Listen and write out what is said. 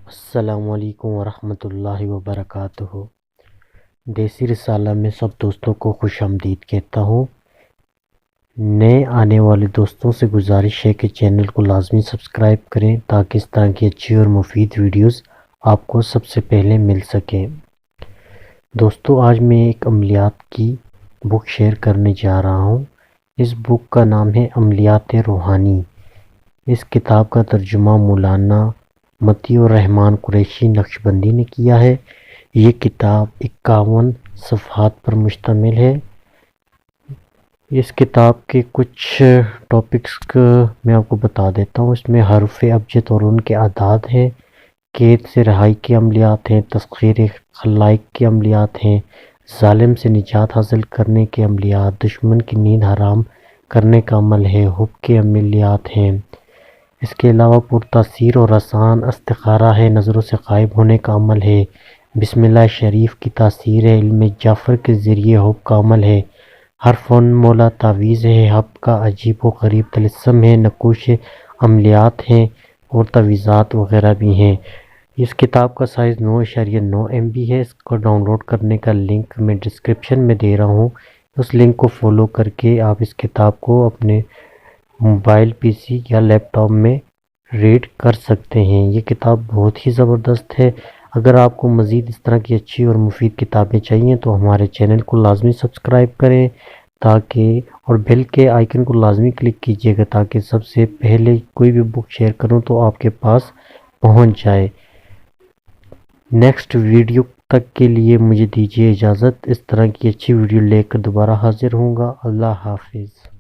السلام علیکم ورحمۃ اللہ وبرکاتہ۔ دیسی رسالہ میں سب دوستوں کو خوش آمدید کہتا ہوں۔ نئے آنے والے دوستوں سے گزارش ہے کہ چینل کو لازمی سبسکرائب کریں تاکہ اس طرح کی اچھی اور مفید ویڈیوز آپ کو سب سے پہلے مل سکیں۔ دوستو، آج میں ایک عملیات کی بک شیئر کرنے جا رہا ہوں۔ اس بک کا نام ہے عملیات روحانی۔ اس کتاب کا ترجمہ مولانا مطیع الرحمن قریشی نقشبندی نے کیا ہے۔ یہ کتاب 51 صفحات پر مشتمل ہے۔ اس کتاب کے کچھ ٹاپکس میں آپ کو بتا دیتا ہوں۔ اس میں حروف ابجد اور ان کے اعداد ہیں، قید سے رہائی کے عملیات ہیں، تسخیر خلائق کے عملیات ہیں، ظالم سے نجات حاصل کرنے کے عملیات، دشمن کی نیند حرام کرنے کا عمل ہے، حب کے عملیات ہیں۔ اس کے علاوہ پرتاثیر اور آسان استخارہ ہے، نظروں سے غائب ہونے کا عمل ہے، بسم اللہ شریف کی تاثیر ہے، علم جعفر کے ذریعے حب کا عمل ہے، حرف مولا تعویذ ہے، حب کا عجیب و غریب طلسم ہے، نقوش عملیات ہیں اور تعویذات وغیرہ بھی ہیں۔ اس کتاب کا سائز 9.9 MB ہے۔ اس کو ڈاؤن لوڈ کرنے کا لنک میں ڈسکرپشن میں دے رہا ہوں۔ اس لنک کو فالو کر کے آپ اس کتاب کو اپنے موبائل PC یا لیپ ٹاپ میں ریڈ کر سکتے ہیں۔ یہ کتاب بہت ہی زبردست ہے۔ اگر آپ کو مزید اس طرح کی اچھی اور مفید کتابیں چاہیے تو ہمارے چینل کو لازمی سبسکرائب کریں اور بیل کے آئیکن کو لازمی کلک کیجیے گا تاکہ سب سے پہلے کوئی بھی بک شیئر کروں تو آپ کے پاس پہنچ جائے۔ نیکسٹ ویڈیو تک کے لیے مجھے دیجیے اجازت۔ اس طرح کی اچھی ویڈیو لے کر دوبارہ حاضر ہوں گا۔ اللہ حافظ۔